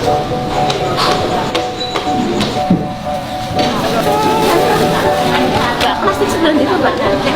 Plastik sebelum itu banget.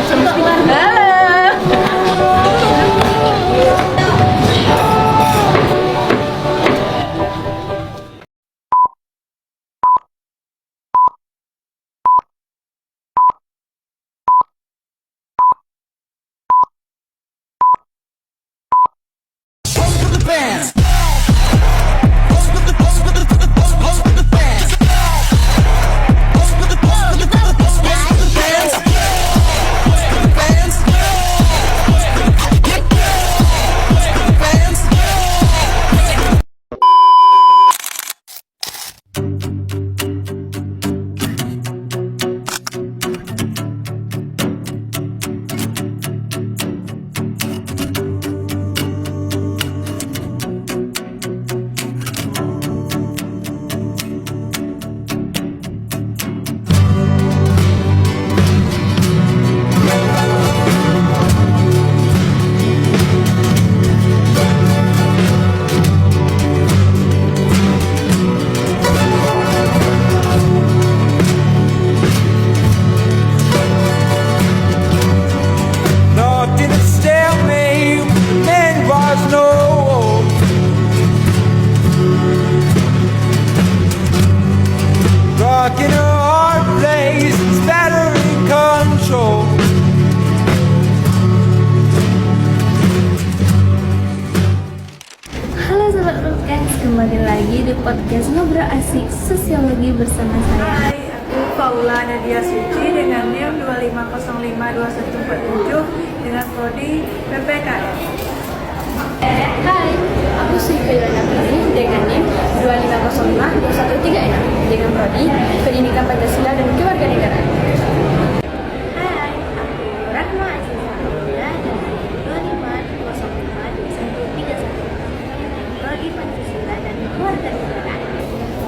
Kembali lagi di podcast Ngobrol Asik Sosiologi bersama saya. Hai, aku Paula Nadia Suci dengan NIM 25052147 dengan prodi PPKN. Hai, aku Sifilana Pili dengan NIM 25052136 dengan prodi Pendidikan Pancasila dan Kewarganegaraan. Hai, aku Ratma Aziza Fauzia dengan 25052131 Prodi Pancasila dan Kewarganegaraan.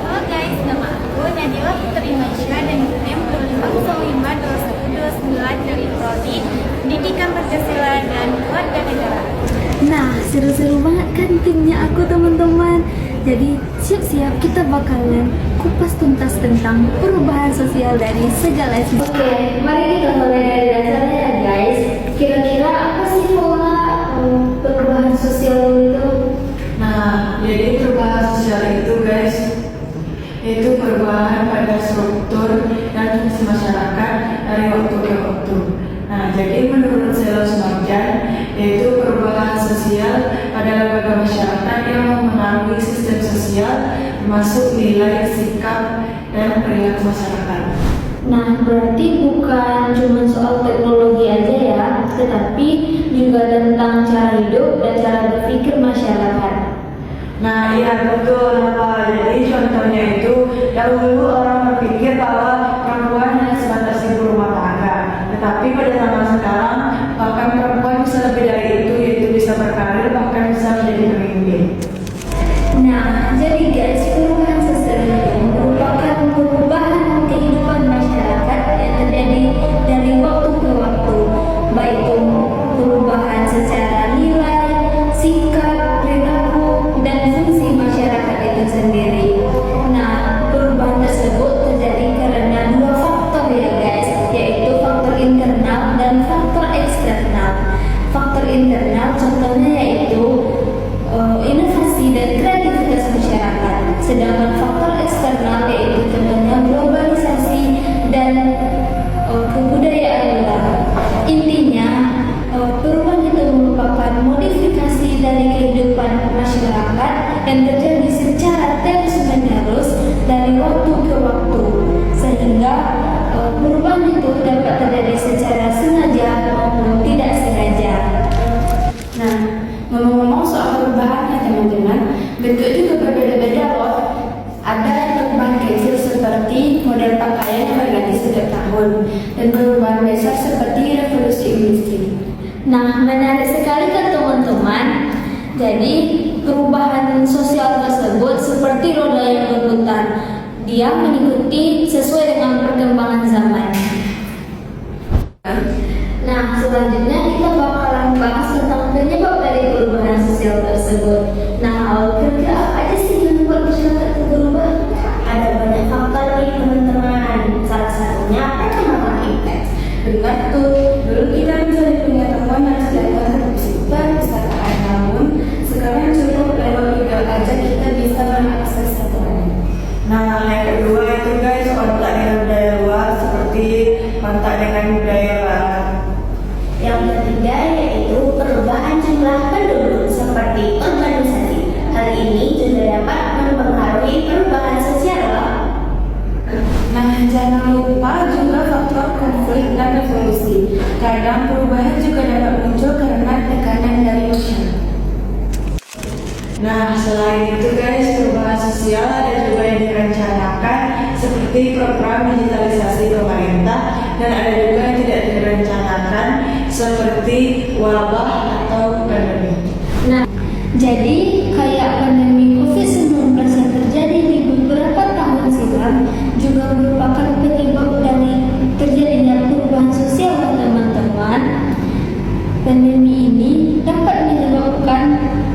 Halo guys, nama aku Nadila Putri Maisha dengan NIM 25052129 dari Prodi Pendidikan Pancasila dan Kewarganegaraan. Nah, seru-seru banget kan timnya aku teman-teman. Jadi siap-siap kita bakalan kupas tuntas tentang perubahan sosial dari segala sisi. Oke, mari kita mulai dari dasarnya ya guys. Kira-kira apa sih pola perubahan sosial itu? Nah, jadi perubahan sosial itu guys, itu perubahan pada struktur dan fungsi masyarakat dari waktu ke waktu. Nah, jadi menurut Zelos Marjan, yaitu perubahan sosial pada lembaga masyarakat yang mempengaruhi sistem sosial, termasuk nilai, sikap, dan perilaku masyarakat. Nah, berarti bukan cuma soal teknologi aja ya, tetapi juga tentang cara hidup dan cara berpikir masyarakat. Nah, iya betul. Jadi contohnya itu, dahulu orang berpikir bahwa perempuan hanya sebatas ibu rumah tangga. Tetapi pada zaman sekarang, bahkan perempuan bisa lebih dari itu, yaitu bisa berkarir, bahkan bisa menjadi pemimpin. Nah, jadi guys, perubahan sosial itu merupakan perubahan kehidupan masyarakat yang terjadi dari waktu ke waktu, baik itu perubahan secara nilai, sikap, perilaku, dan fungsi masyarakat itu sendiri. Nah, perubahan tersebut terjadi karena dua faktor ya guys, yaitu faktor internal dan faktor eksternal. Faktor internal contohnya yaitu inovasi dan kreativitas masyarakat, sedangkan faktor eksternal yaitu contohnya globalisasi dan kebudayaan luar. Intinya, perubahan itu merupakan modifikasi dari kehidupan masyarakat dan terjadi secara terus-menerus dari waktu ke waktu, sehingga perubahan itu dapat terjadi secara sengaja maupun tidak sengaja. Nah, ngomong-ngomong soal perubahan ya teman-teman, bentuk juga berbeda-beda loh. Ada yang perubahan kecil seperti model pakaian yang berganti setiap tahun, dan perubahan besar seperti revolusi industri. Nah, menarik sekali kan teman-teman. Jadi, perubahan sosial tersebut seperti roda yang berputar. Dia mengikuti sesuai dengan perkembangan zaman. Nah, selanjutnya kita bakalan bahas tentang penyebab dari perubahan sosial tersebut. Nah, kira-kira apa aja sih yang membuat masyarakat teman-teman, perubahan juga dapat muncul karena tekanan dari masyarakat. Nah, selain itu guys, perubahan sosial ada juga yang direncanakan seperti program digitalisasi pemerintah, dan ada juga yang tidak direncanakan seperti wabah atau pandemi. Nah, jadi kayak pandemi COVID-19 yang terjadi di beberapa tahun silam juga merupakan penyebab dari terjadinya perubahan sosial, teman-teman. Pandemi ini dapat menyebabkan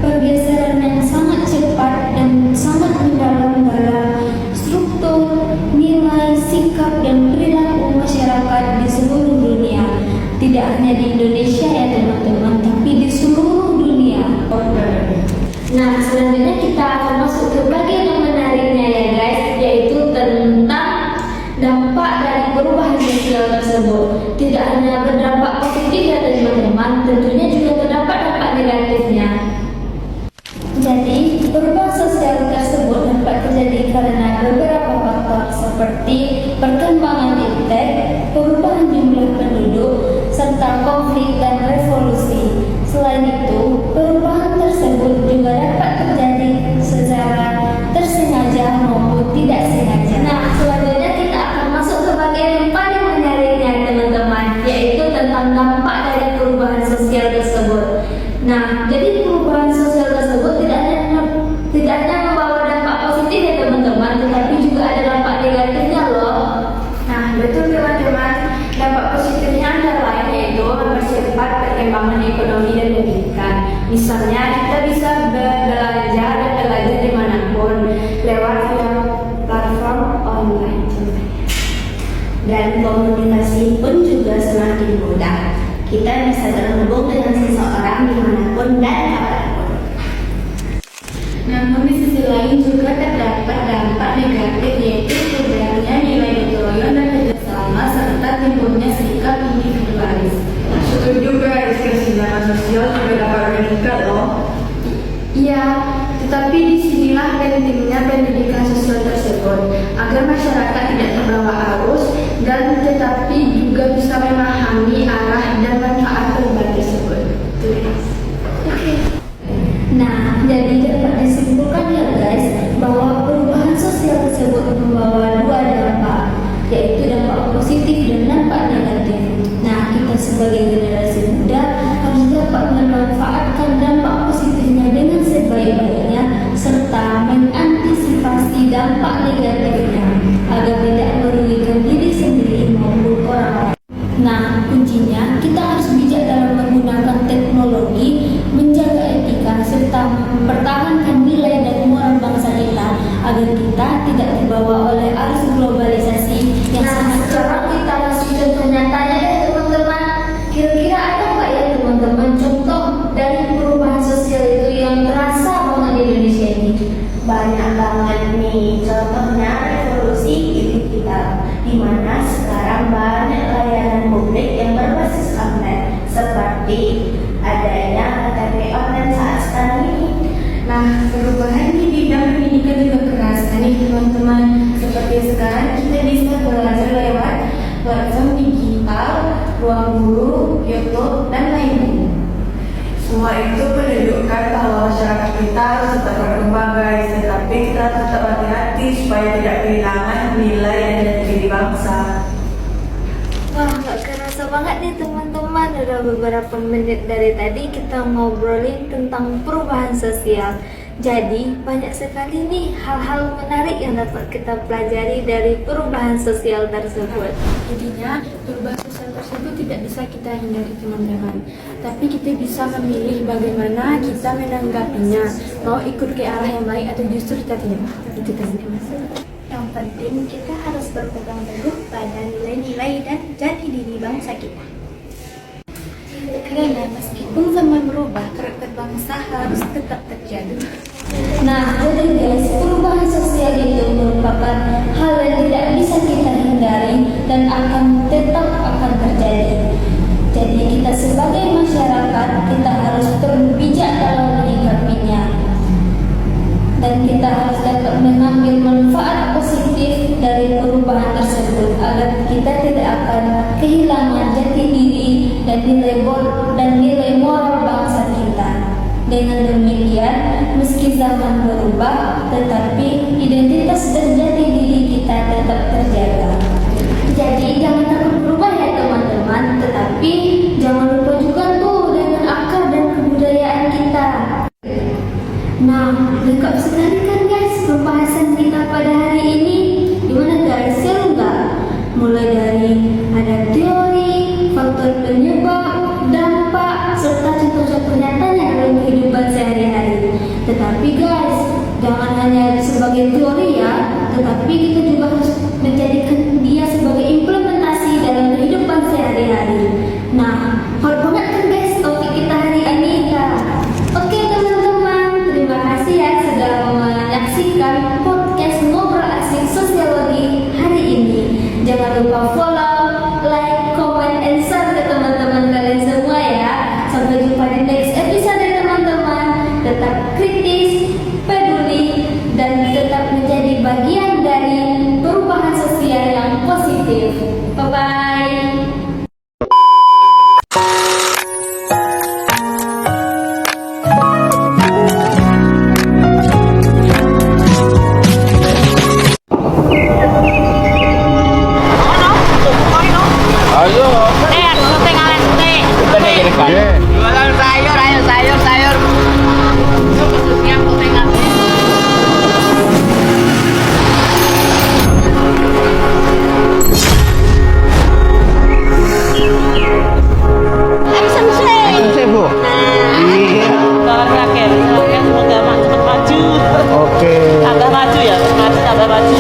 pergeseran yang sangat cepat dan sangat mendalam dalam struktur, nilai, sikap, dan perilaku masyarakat di seluruh dunia. Tidak hanya di Indonesia ya teman-teman, tapi di seluruh dunia. Nah, selanjutnya kita akan masuk ke bagian yang menariknya ya guys, yaitu tentang dampak dari perubahan sosial tersebut. Tidak hanya berdampak positif ya teman-teman, tentunya juga terdapat dampak negatifnya. Jadi, perubahan sosial tersebut dapat terjadi karena beberapa faktor seperti perkembangan iptek, perubahan jumlah penduduk, serta konflik dan revolusi. Selain itu, perubahan tersebut juga dapat terjadi secara tersengaja maupun tidak sengaja. Nah, selanjutnya kita akan masuk ke bagian yang paling menariknya teman-teman, yaitu tentang dampak dari perubahan sosial tersebut. Nah, jadi perubahan sosial tersebut tidak hanya membawa dampak positif ya teman-teman, tetapi juga ada dampak negatifnya loh. Nah, betul teman-teman. Dampak positifnya antara lain yaitu mempercepat perkembangan ekonomi dan pendidikan. Misalnya, kita bisa berbelanja dan belajar dimanapun lewat platform online. Dan komunikasi pun juga semakin mudah. Kita bisa terhubung dengan seseorang dimanapun dan kapanpun. Namun di sisi lain juga terdapat dampak negatif, yaitu kurangnya nilai gotong royong dan kerjasama serta timbulnya sikap individualis. Setuju guys, kesenjangan sosial juga dapat meningkat loh. Iya, tetapi disinilah pentingnya pendidikan sosial tersebut agar masyarakat tidak terbawa arus dan tetapi juga bisa memahami arah dan manfaat perubahan tersebut. Oke. Nah, jadi dapat disimpulkan ya guys bahwa perubahan sosial tersebut membawa dua dampak, yaitu dampak positif dan dampak negatif. Nah, kita sebagai generasi muda harus dapat memanfaatkan dampak positifnya dengan sebaik-baiknya serta mengantisipasi dampak negatifnya agar tidak merugikan diri sendiri maupun orang lain. Nah, kuncinya kita harus bijak dalam menggunakan teknologi, menjaga etika, serta mempertahankan nilai dan moral bangsa kita agar kita tidak terbawa oleh arus globalisasi yang sangat cepat. Kita masuk contoh nyatanya ya teman-teman. Kira-kira ada nggak ya teman-teman contoh dari perubahan sosial itu yang terasa banget di Indonesia ini? Banyak banget nih, contohnya revolusi digital, di mana sekarang banyak layanan publik yang berbasis online, seperti adanya KTP online saat sekarang ini. Nah, perubahan di bidang pendidikan juga kerasa nih teman-teman. Seperti sekarang kita bisa belajar lewat platform digital, ruang guru, YouTube, dan lainnya. Semua itu menunjukkan bahwa masyarakat kita harus tetap berkembang guys, tetapi kita tetap hati-hati supaya tidak kehilangan nilai dan jati diri bangsa. Wah, nggak kerasa banget nih teman-teman. Udah beberapa menit dari tadi kita ngobrolin tentang perubahan sosial. Jadi banyak sekali nih hal-hal menarik yang dapat kita pelajari dari perubahan sosial tersebut. Jadinya perubahan sosial tersebut tidak bisa kita hindari teman-teman, tapi kita bisa memilih bagaimana kita menanggapinya, mau ikut ke arah yang baik atau justru kita tidak. Itu tadi mas. Yang penting kita harus berpegang teguh pada nilai-nilai dan jati diri bangsa kita. Karena meskipun zaman berubah, karakter bangsa harus tetap terjaga. Nah, jadi guys, perubahan sosial itu merupakan hal yang tidak bisa kita hindari dan tetap akan terjadi. Jadi kita sebagai masyarakat, kita harus bijak dalam menyikapinya. Dan kita harus dapat mengambil manfaat positif dari perubahan tersebut agar kita tidak akan kehilangan jati diri dan Dengan demikian, meski zaman berubah, tetapi identitas dan jati diri kita tetap terjaga. Jadi jangan takut berubah ya teman-teman, tetapi jangan lupa juga tuh dengan akar dan kebudayaan kita. Nah, lengkap sekali kan guys pembahasan kita pada hari ini. Gimana guys, seru nggak? Mulai dari ada teori, faktor penyebab, dampak, serta contoh-contoh nyatanya dalam kehidupan sehari-hari. Tetapi guys, jangan hanya sebagai teori ya, tetapi kita juga harus menjadikan dia sebagai implementasi dalam kehidupan sehari-hari. Nah, hot banget kan guys topik kita hari ini ya. Oke teman-teman, terima kasih ya sudah menyaksikan podcast Ngobrol Asik Sosiologi hari ini. Jangan lupa follow, like, comment, and share ke teman-teman kalian semua ya. Sampai jumpa di next episode teman-teman. Tetap kritis, peduli, dan tetap menjadi bagian dari perubahan sosial yang positif. Bye-bye. Jualan sayur, ayo sayur. Khususnya puting. Selesai, Bu? Iya. Tolong rakyat semoga cepat maju. Oke. Tambah maju ya, tambah maju.